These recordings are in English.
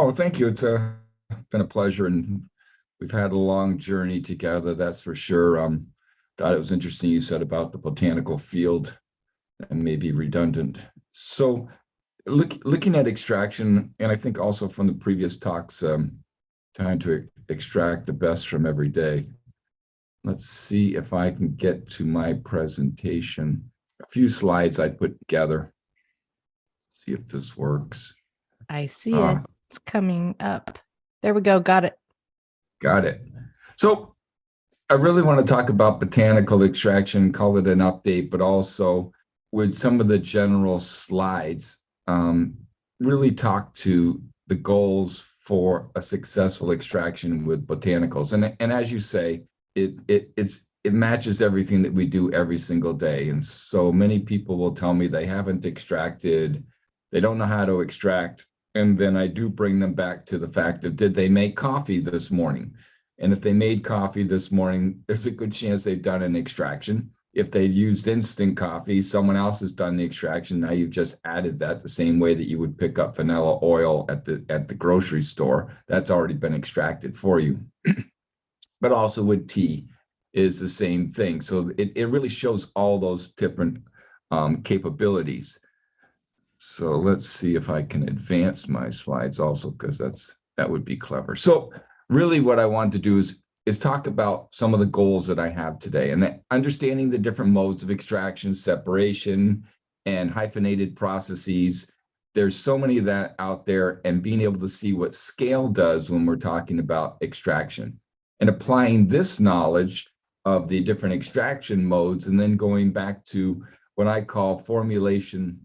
Oh, thank you. It's been a pleasure, and we've had a long journey together, that's for sure. Thought it was interesting you said about the botanical field and maybe redundant. So looking at extraction, and I think also from the previous talks, trying to extract the best from every day. Let's see if I can get to my presentation. A few slides I put together. See if this works. I see it. It's coming up. There we go. Got it. Got it. So I really want to talk about botanical extraction, call it an update, but also with some of the general slides, really talk to the goals for a successful extraction with botanicals. And as you say, it matches everything that we do every single day. And so many people will tell me they haven't extracted, they don't know how to extract. And then I do bring them back to the fact of, did they make coffee this morning? And if they made coffee this morning, there's a good chance they've done an extraction. If they used instant coffee, someone else has done the extraction. Now you've just added that the same way that you would pick up vanilla oil at the grocery store. That's already been extracted for you. But also with tea is the same thing. So it really shows all those different capabilities. So let's see if I can advance my slides also, because that would be clever. So really what I want to do is talk about some of the goals that I have today, and that understanding the different modes of extraction, separation, and hyphenated processes. There's so many of that out there, and being able to see what scale does when we're talking about extraction, and applying this knowledge of the different extraction modes, and then going back to what I call formulation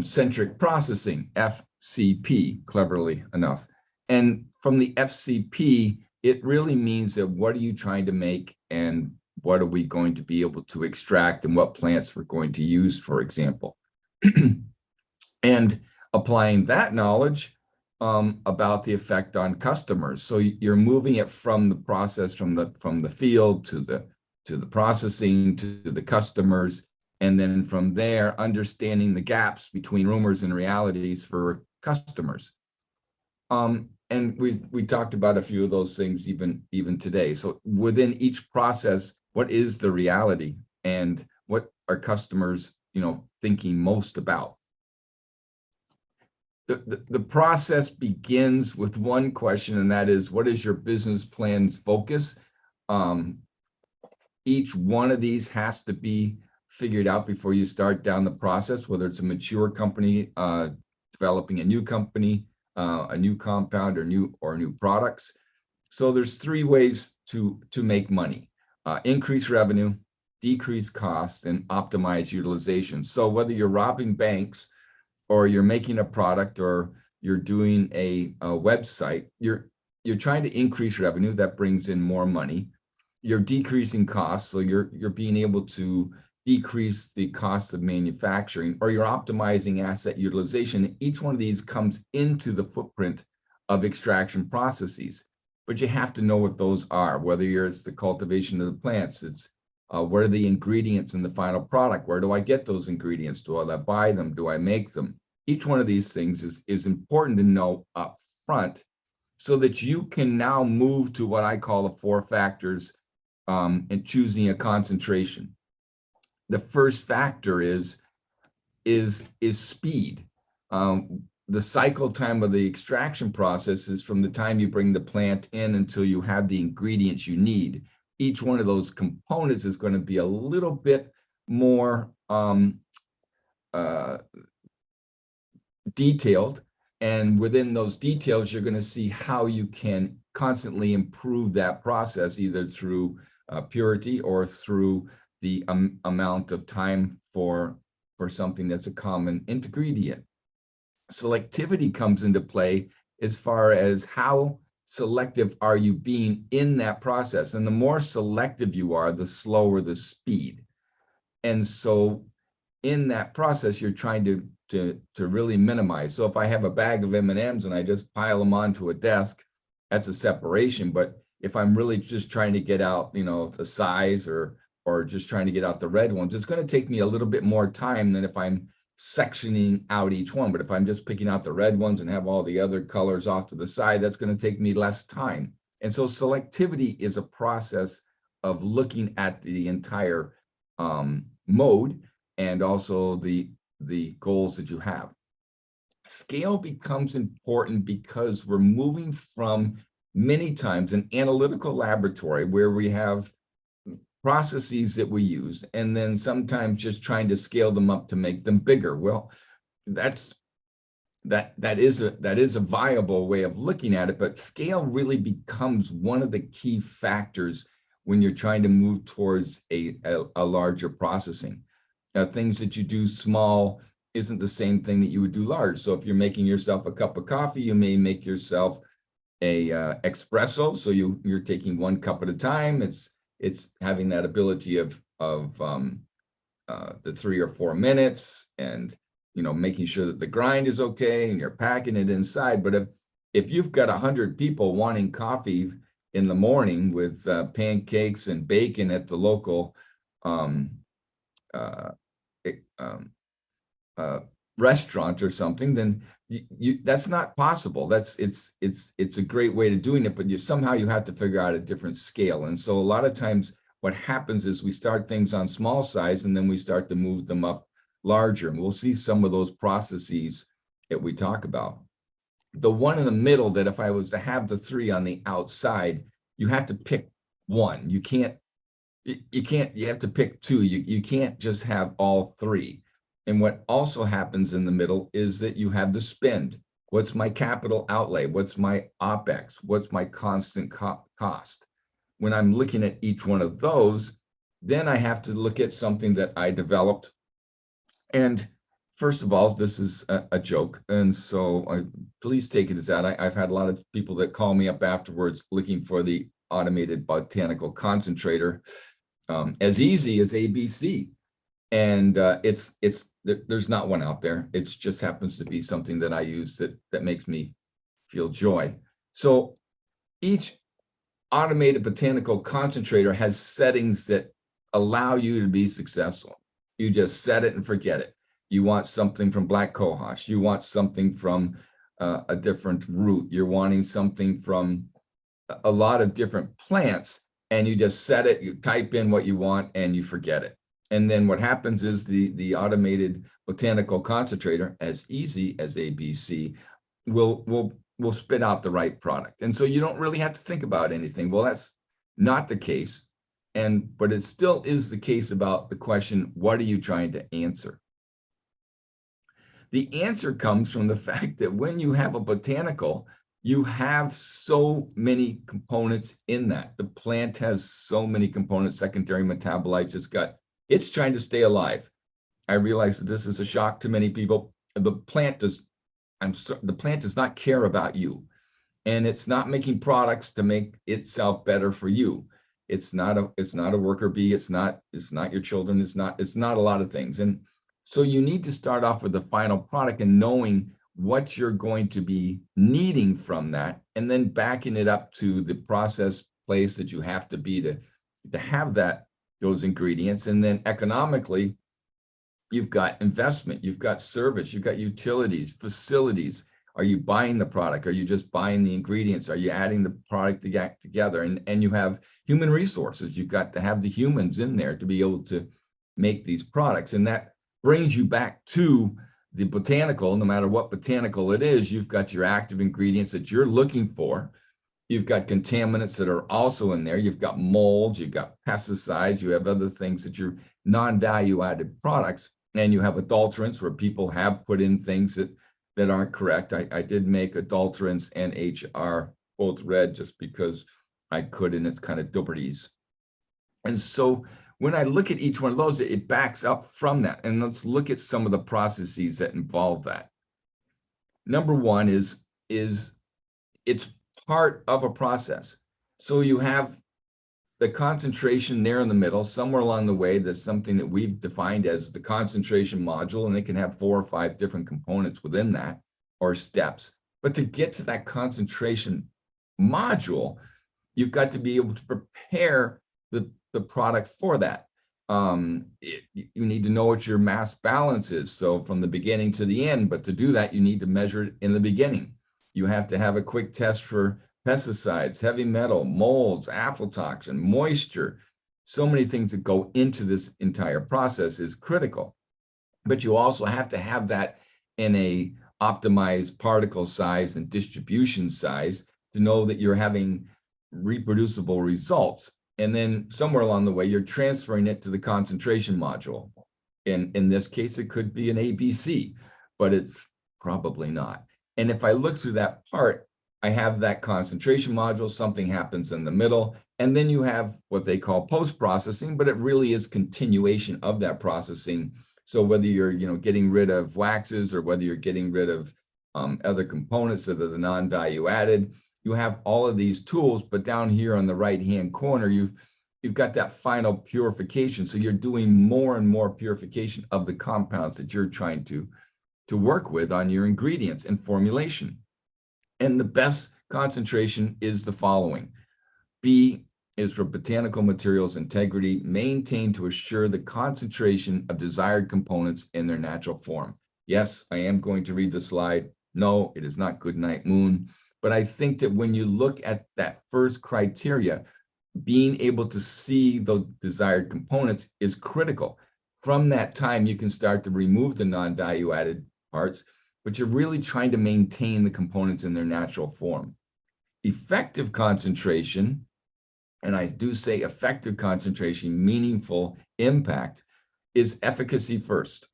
centric processing, FCP, cleverly enough. And from the FCP, it really means that what are you trying to make, and what are we going to be able to extract, and what plants we're going to use, for example. And applying that knowledge about the effect on customers. So you're moving it from the process, from the field to the processing to the customers. And then from there, understanding the gaps between rumors and realities for customers. And we talked about a few of those things even today. So within each process, what is the reality, and what are customers, thinking most about? The process begins with one question, and that is, what is your business plan's focus? Each one of these has to be figured out before you start down the process, whether it's a mature company developing a new company, a new compound, or new products. So there's three ways to make money: increase revenue, decrease costs, and optimize utilization. So whether you're robbing banks, or you're making a product, or you're doing a website, you're trying to increase revenue. That brings in more money. You're decreasing costs, so you're being able to decrease the cost of manufacturing, or you're optimizing asset utilization. Each one of these comes into the footprint of extraction processes, but you have to know what those are, whether it's the cultivation of the plants, it's what are the ingredients in the final product? Where do I get those ingredients? Do I buy them? Do I make them? Each one of these things is important to know up front, so that you can now move to what I call the 4 factors in choosing a concentration. The first factor is speed. The cycle time of the extraction process is from the time you bring the plant in until you have the ingredients you need. Each one of those components is going to be a little bit more detailed, and within those details, you're going to see how you can constantly improve that process, either through purity or through the amount of time for something that's a common ingredient. Selectivity comes into play as far as how selective are you being in that process. And the more selective you are, the slower the speed. And so in that process, you're trying to really minimize. So if I have a bag of M&Ms and I just pile them onto a desk, that's a separation. But if I'm really just trying to get out, the size, or just trying to get out the red ones, it's going to take me a little bit more time than if I'm sectioning out each one. But if I'm just picking out the red ones and have all the other colors off to the side, that's going to take me less time. And so selectivity is a process of looking at the entire mode and also the goals that you have. Scale becomes important because we're moving from many times an analytical laboratory where we have processes that we use, and then sometimes just trying to scale them up to make them bigger. Well, that is a viable way of looking at it, but scale really becomes one of the key factors when you're trying to move towards a larger processing. Things that you do small isn't the same thing that you would do large. So if you're making yourself a cup of coffee, you may make yourself a espresso. So you're taking 1 cup at a time. It's having that ability of the 3 or 4 minutes, and making sure that the grind is okay, and you're packing it inside. But if you've got 100 people wanting coffee in the morning with pancakes and bacon at the local restaurant or something, then that's not possible. It's a great way to doing it, but somehow you have to figure out a different scale. And so a lot of times what happens is we start things on small size and then we start to move them up larger. And we'll see some of those processes that we talk about. The one in the middle, that if I was to have the 3 on the outside, you have to pick one. You have to pick 2. You can't just have all 3. And what also happens in the middle is that you have the spend. What's my capital outlay? What's my OpEx? What's my constant cost? When I'm looking at each one of those, then I have to look at something that I developed. And first of all, this is a joke. And so please take it as that. I've had a lot of people that call me up afterwards looking for the automated botanical concentrator, as easy as ABC. And there's not one out there. It just happens to be something that I use that makes me feel joy. So each automated botanical concentrator has settings that allow you to be successful. You just set it and forget it. You want something from black cohosh. You want something from a different root. You're wanting something from a lot of different plants, and you just set it, you type in what you want, and you forget it. And then what happens is the automated botanical concentrator, as easy as ABC, will spit out the right product. And so you don't really have to think about anything. Well, that's not the case. But it still is the case about the question, what are you trying to answer? The answer comes from the fact that when you have a botanical, you have so many components in that. The plant has so many components, secondary metabolites. It's trying to stay alive. I realize that this is a shock to many people. The plant does not care about you, and it's not making products to make itself better for you. It's not a worker bee. It's not your children. It's not a lot of things. And so you need to start off with the final product and knowing what you're going to be needing from that, and then backing it up to the process place that you have to be to have those ingredients. And then economically, you've got investment, you've got service, you've got utilities, facilities. Are you buying the product? Are you just buying the ingredients? Are you adding the product together? And you have human resources. You've got to have the humans in there to be able to make these products. And that brings you back to the botanical. No matter what botanical it is, you've got your active ingredients that you're looking for. You've got contaminants that are also in there. You've got molds, you've got pesticides, you have other things that you're non-value added products. And you have adulterants where people have put in things that aren't correct. I did make adulterants and HR both red just because I could, and it's kind of duperties. And so when I look at each one of those, it backs up from that. And let's look at some of the processes that involve that. Number one is it's part of a process. So you have the concentration there in the middle. Somewhere along the way, there's something that we've defined as the concentration module, and it can have 4 or 5 different components within that, or steps. But to get to that concentration module, you've got to be able to prepare the product for that. You need to know what your mass balance is. So from the beginning to the end, but to do that, you need to measure it in the beginning. You have to have a quick test for pesticides, heavy metal, molds, aflatoxin, moisture. So many things that go into this entire process is critical. But you also have to have that in a optimized particle size and distribution size to know that you're having reproducible results. And then somewhere along the way, you're transferring it to the concentration module. In this case, it could be an ABC, but it's probably not. And if I look through that part, I have that concentration module, something happens in the middle, and then you have what they call post-processing, but it really is continuation of that processing. So whether you're getting rid of waxes or whether you're getting rid of other components that are the non-value added, you have all of these tools, but down here on the right-hand corner, you've got that final purification. So you're doing more and more purification of the compounds that you're trying to work with on your ingredients and formulation. And the best concentration is the following. B is for botanical materials integrity, maintained to assure the concentration of desired components in their natural form. Yes, I am going to read the slide. No, it is not Goodnight Moon. But I think that when you look at that first criteria, being able to see the desired components is critical. From that time, you can start to remove the non-value added parts, but you're really trying to maintain the components in their natural form. Effective concentration, and I do say effective concentration, meaningful impact, is efficacy first.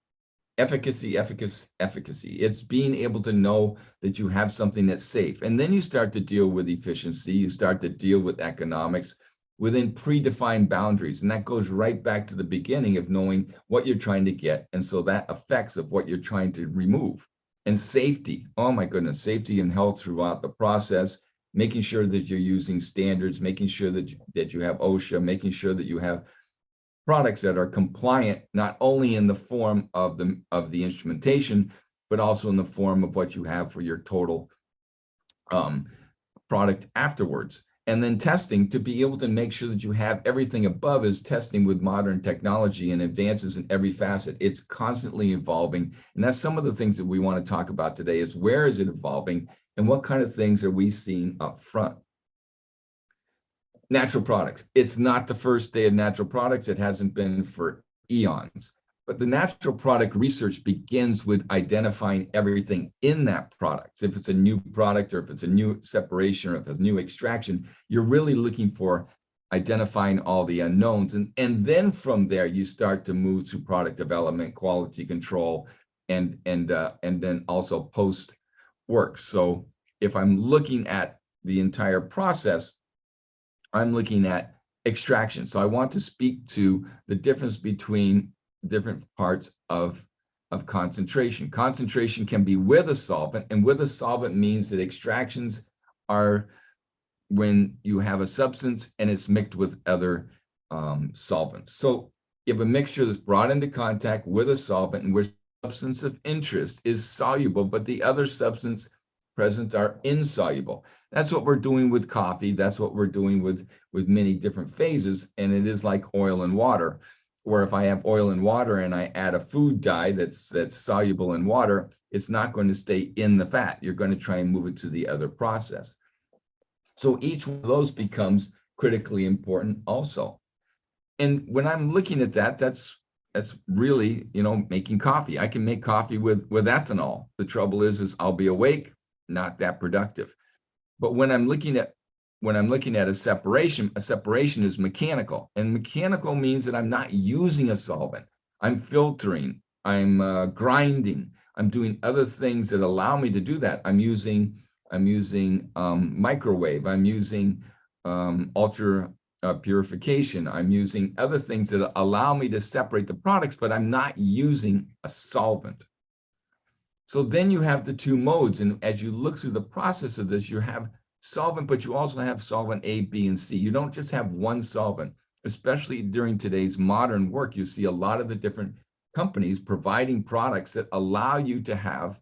Efficacy, efficacy, efficacy. It's being able to know that you have something that's safe. And then you start to deal with efficiency. You start to deal with economics within predefined boundaries. And that goes right back to the beginning of knowing what you're trying to get. And so that effects of what you're trying to remove. And safety. Oh my goodness, safety and health throughout the process, making sure that you're using standards, making sure that you have OSHA, making sure that you have products that are compliant, not only in the form of the instrumentation, but also in the form of what you have for your total product afterwards. And then testing to be able to make sure that you have everything above is testing with modern technology and advances in every facet. It's constantly evolving. And that's some of the things that we want to talk about today is where is it evolving and what kind of things are we seeing up front? Natural products. It's not the first day of natural products. It hasn't been for eons. But the natural product research begins with identifying everything in that product. If it's a new product or if it's a new separation or if it's a new extraction, you're really looking for identifying all the unknowns. And then from there, you start to move to product development, quality control, and then also post work. So if I'm looking at the entire process, I'm looking at extraction. So I want to speak to the difference between different parts of concentration. Concentration can be with a solvent, and with a solvent means that extractions are when you have a substance and it's mixed with other solvents. So you have a mixture that's brought into contact with a solvent and where substance of interest is soluble, but the other substance present are insoluble. That's what we're doing with coffee. That's what we're doing with many different phases. And it is like oil and water, where if I have oil and water and I add a food dye that's soluble in water, it's not going to stay in the fat. You're going to try and move it to the other process. So each one of those becomes critically important also. And when I'm looking at that, that's really, making coffee. I can make coffee with ethanol. The trouble is I'll be awake, not that productive. But when I'm looking at a separation is mechanical, and mechanical means that I'm not using a solvent. I'm filtering, I'm grinding, I'm doing other things that allow me to do that. I'm using microwave, I'm using ultra purification, I'm using other things that allow me to separate the products, but I'm not using a solvent. So then you have the two modes. And as you look through the process of this, you have solvent, but you also have solvent A, B, and C. You don't just have one solvent, especially during today's modern work. You see a lot of the different companies providing products that allow you to have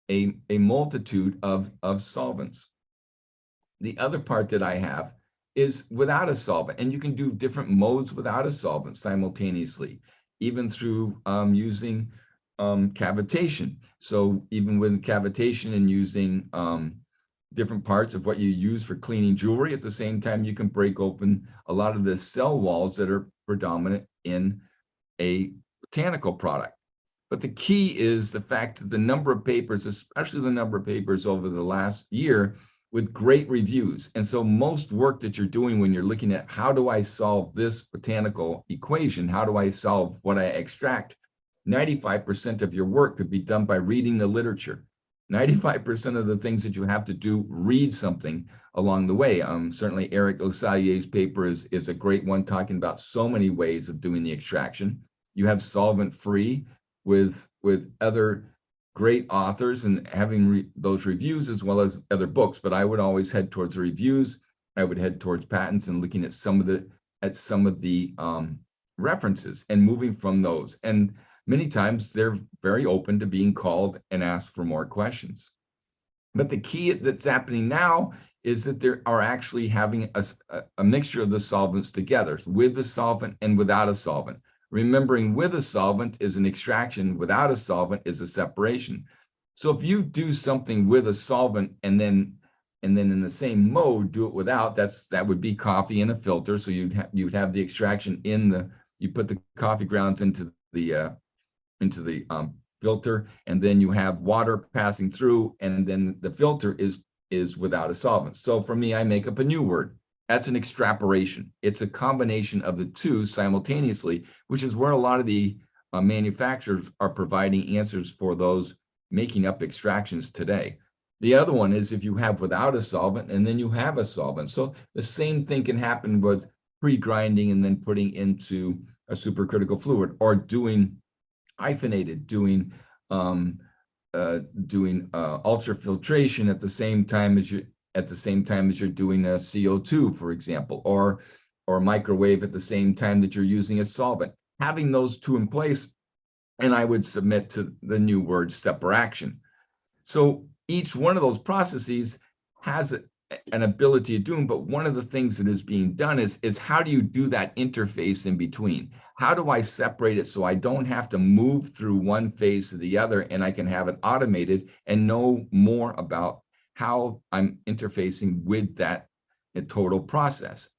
a multitude of solvents. The other part that I have is without a solvent. And you can do different modes without a solvent simultaneously, even through using cavitation. So even with cavitation and using different parts of what you use for cleaning jewelry, at the same time, you can break open a lot of the cell walls that are predominant in a botanical product. But the key is the fact that the number of papers, especially the number of papers over the last year with great reviews. And so most work that you're doing when you're looking at how do I solve this botanical equation, how do I solve what I extract, 95% of your work could be done by reading the literature. 95% of the things that you have to do, read something along the way. Certainly Eric Osaille's paper is a great one, talking about so many ways of doing the extraction. You have solvent-free with other great authors and having those reviews as well as other books. But I would always head towards the reviews. I would head towards patents and looking at some of the references and moving from those. And many times they're very open to being called and asked for more questions. But the key that's happening now is that they are actually having a mixture of the solvents together, with the solvent and without a solvent. Remembering with a solvent is an extraction, without a solvent is a separation. So if you do something with a solvent and then in the same mode do it without, that would be coffee in a filter. So you'd have the extraction you put the coffee grounds into the filter, and then you have water passing through, and then the filter is without a solvent. So for me, I make up a new word. That's an extrapolation. It's a combination of the two simultaneously, which is where a lot of the manufacturers are providing answers for those making up extractions today. The other one is if you have without a solvent and then you have a solvent. So the same thing can happen with pre-grinding and then putting into a supercritical fluid, or doing hyphenated, doing ultrafiltration at the same time as you're doing a CO2, for example, or microwave at the same time that you're using a solvent. Having those two in place, and I would submit to the new word separation. So each one of those processes has an ability of doing, but one of the things that is being done is how do you do that interface in between? How do I separate it so I don't have to move through one phase to the other, and I can have it automated and know more about how I'm interfacing with that total process.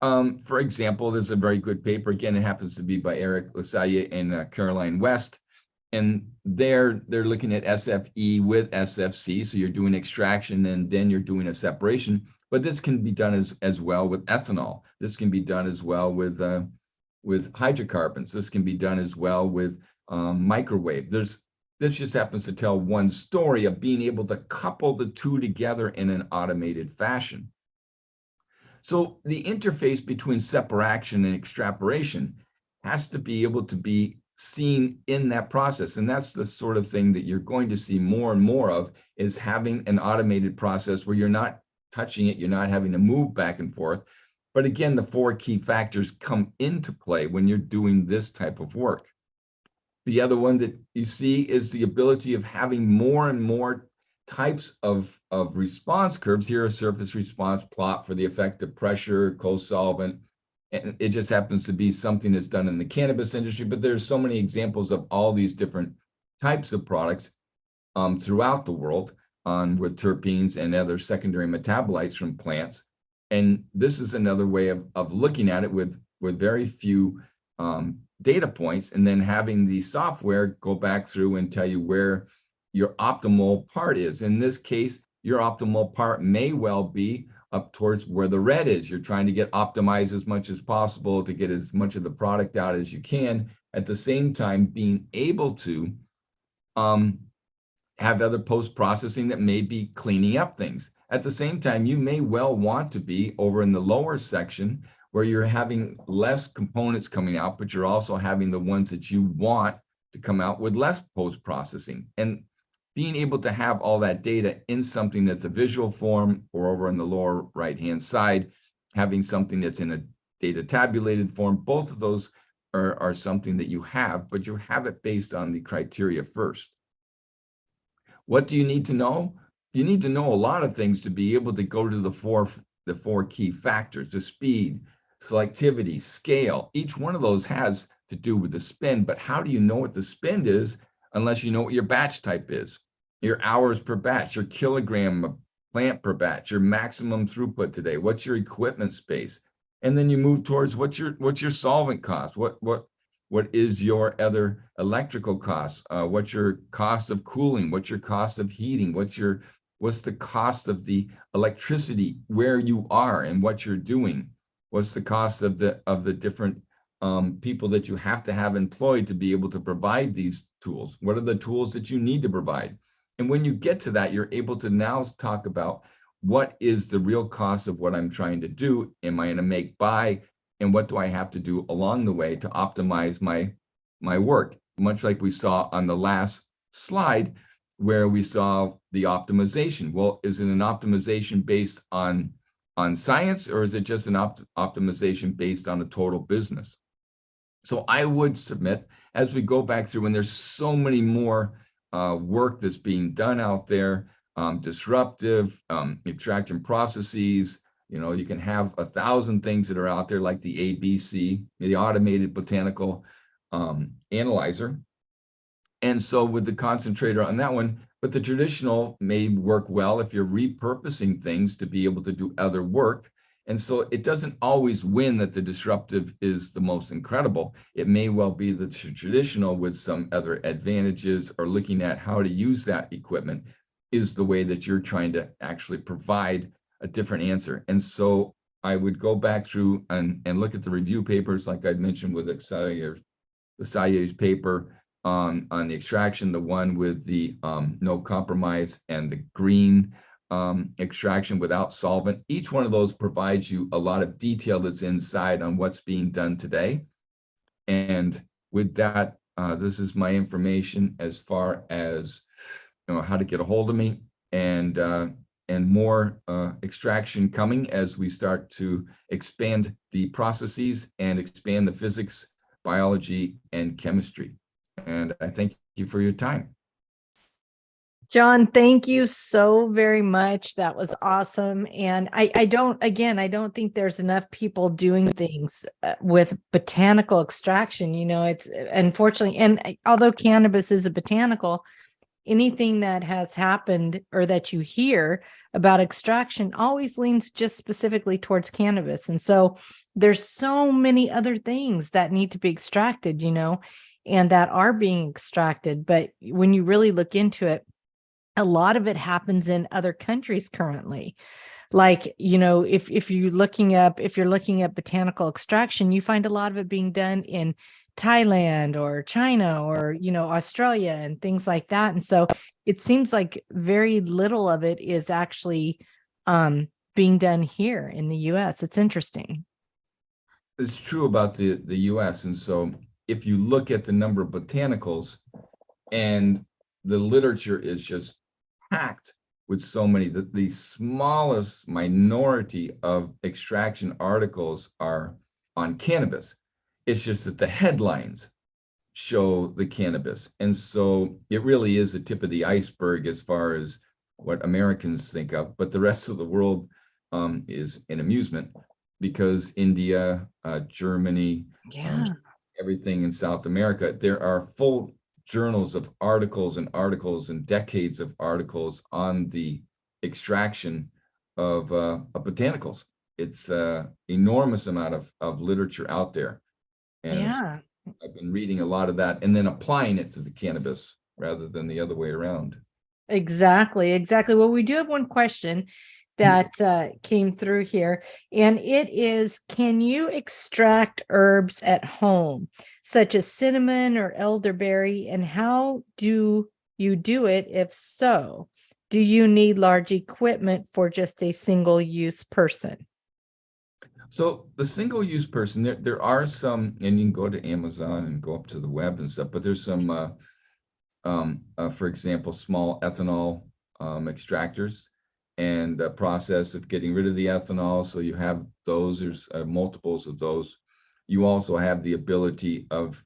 For example, there's a very good paper, again, it happens to be by Eric Osaille and Caroline West, and they're looking at SFE with SFC, so you're doing extraction and then you're doing a separation, but this can be done as well with ethanol. This can be done as well with hydrocarbons. This can be done as well with microwave. This just happens to tell one story of being able to couple the two together in an automated fashion. So the interface between separation and extrapolation has to be able to be seen in that process. And that's the sort of thing that you're going to see more and more of, is having an automated process where you're not touching it, you're not having to move back and forth. But again, the four key factors come into play when you're doing this type of work. The other one that you see is the ability of having more and more types of response curves. Here, a surface response plot for the effect of pressure, co-solvent. And it just happens to be something that's done in the cannabis industry, but there's so many examples of all these different types of products throughout the world with terpenes and other secondary metabolites from plants. And this is another way of looking at it with very few data points, and then having the software go back through and tell you where your optimal part is. In this case, your optimal part may well be up towards where the red is. You're trying to get optimized as much as possible to get as much of the product out as you can, at the same time being able to have other post-processing that may be cleaning up things. At the same time, you may well want to be over in the lower section where you're having less components coming out, but you're also having the ones that you want to come out with less post-processing. And being able to have all that data in something that's a visual form, or over on the lower right-hand side, having something that's in a data tabulated form, both of those are something that you have, but you have it based on the criteria first. What do you need to know? You need to know a lot of things to be able to go to the the four key factors: the speed, selectivity, scale. Each one of those has to do with the spin, but how do you know what the spin is unless you know what your batch type is? Your hours per batch, your kilogram of plant per batch, your maximum throughput today, what's your equipment space? And then you move towards what's your solvent cost? What is your other electrical costs? What's your cost of cooling? What's your cost of heating? What's the cost of the electricity where you are and what you're doing? What's the cost of the different people that you have to have employed to be able to provide these tools? What are the tools that you need to provide? And when you get to that, you're able to now talk about what is the real cost of what I'm trying to do? Am I going to make buy? And what do I have to do along the way to optimize my work? Much like we saw on the last slide, where we saw the optimization. Well, is it an optimization based on science, or is it just an optimization based on a total business? So I would submit, as we go back through, and there's so many more work that's being done out there, disruptive extraction processes. You can have 1,000 things that are out there, like the ABC, the automated botanical analyzer. And so with the concentrator on that one, but the traditional may work well if you're repurposing things to be able to do other work. And so it doesn't always win that the disruptive is the most incredible. It may well be the traditional with some other advantages, or looking at how to use that equipment is the way that you're trying to actually provide a different answer. And so I would go back through and look at the review papers, like I'd mentioned with the Sayer's paper on the extraction, the one with the no compromise, and the green extraction without solvent. Each one of those provides you a lot of detail that's inside on what's being done today. And with that, this is my information as far as how to get a hold of me, and more extraction coming as we start to expand the processes and expand the physics, biology, and chemistry. And I thank you for your time. John, thank you so very much. That was awesome. And I don't think there's enough people doing things with botanical extraction. It's unfortunately, and although cannabis is a botanical, anything that has happened or that you hear about extraction always leans just specifically towards cannabis. And so there's so many other things that need to be extracted, and that are being extracted. But when you really look into it, a lot of it happens in other countries currently. Like, if you're looking at botanical extraction, you find a lot of it being done in Thailand or China or, Australia and things like that. And so it seems like very little of it is actually being done here in the US. It's interesting. It's true about the US. And so if you look at the number of botanicals, and the literature is just packed with so many, that the smallest minority of extraction articles are on cannabis. It's just that the headlines show the cannabis. And so it really is the tip of the iceberg as far as what Americans think of, but the rest of the world is an amusement, because India, Germany, everything in South America, there are full journals of articles and decades of articles on the extraction of botanicals. It's enormous amount of literature out there. And I've been reading a lot of that and then applying it to the cannabis rather than the other way around. Exactly. Well, we do have one question that came through here, and it is, can you extract herbs at home, such as cinnamon or elderberry, and how do you do it? If so, do you need large equipment for just a single-use person? So the single-use person, there are some, and you can go to Amazon and go up to the web and stuff, but there's some, for example, small ethanol extractors, and a process of getting rid of the ethanol. So you have those, there's multiples of those. You also have the ability of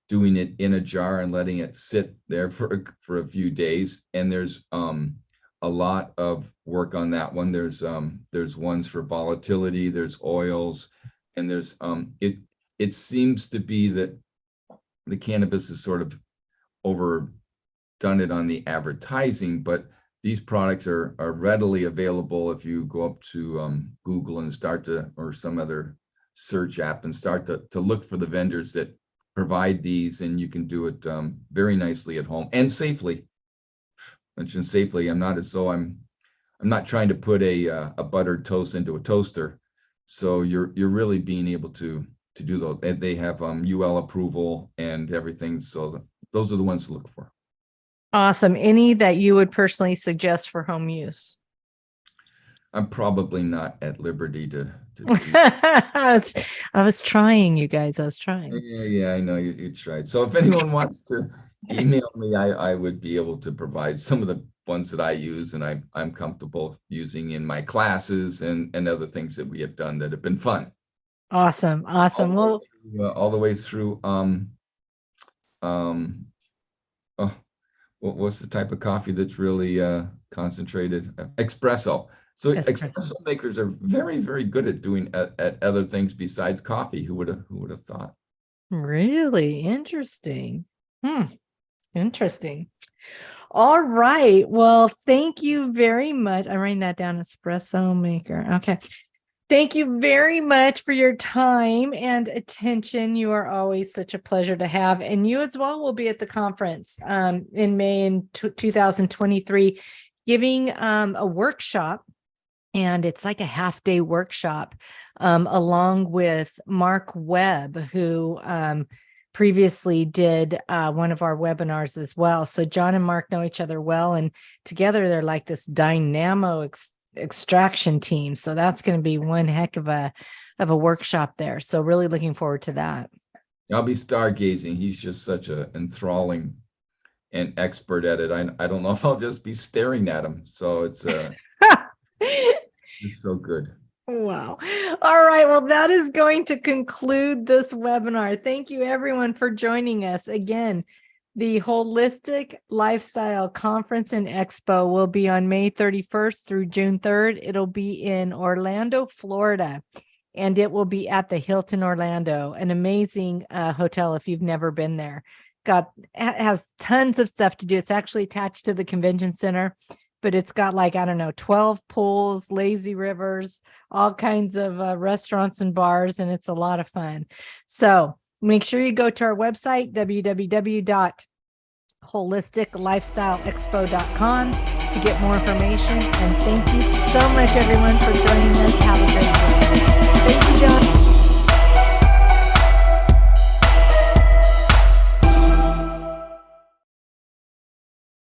doing it in a jar and letting it sit there for a few days. And there's a lot of work on that one. There's ones for volatility, there's oils, and there's it seems to be that the cannabis is sort of overdone it on the advertising, but these products are readily available if you go up to Google and start to, or some other search app, and start to look for the vendors that provide these, and you can do it very nicely at home and safely. Mention safely. I'm not as though I'm not trying to put a buttered toast into a toaster. So you're really being able to do those. And they have UL approval and everything. So those are the ones to look for. Awesome. Any that you would personally suggest for home use? I'm probably not at liberty to do. I was trying, you guys. I was trying. Yeah, I know you tried. So if anyone wants to email me, I would be able to provide some of the ones that I use and I'm comfortable using in my classes and other things that we have done that have been fun. Awesome. Awesome. Well, All the way through oh, what's the type of coffee that's really concentrated? Espresso. So espresso makers are very, very good at doing at other things besides coffee. Who would have thought? Really interesting. Interesting. All right. Well, thank you very much. I'm writing that down. Espresso maker. Okay. Thank you very much for your time and attention. You are always such a pleasure to have. And you as well will be at the conference in May in 2023, giving a workshop. And it's like a half-day workshop along with Mark Webb, who previously did one of our webinars as well. So John and Mark know each other well, and together they're like this dynamo extraction team. So that's going to be one heck of a workshop there. So really looking forward to that. I'll be stargazing. He's just such a enthralling and expert at it. I don't know if I'll just be staring at him. So it's it's so good. Wow. All right. Well, that is going to conclude this webinar. Thank you, everyone, for joining us. Again, the Holistic Lifestyle Conference and Expo will be on May 31st through June 3rd. It'll be in Orlando, Florida, and it will be at the Hilton Orlando, an amazing hotel if you've never been there. Has tons of stuff to do. It's actually attached to the convention center, but it's got 12 pools, lazy rivers, all kinds of restaurants and bars, and it's a lot of fun. So make sure you go to our website, www.holisticlifestyleexpo.com, to get more information. And thank you so much, everyone, for joining us. Have a great day.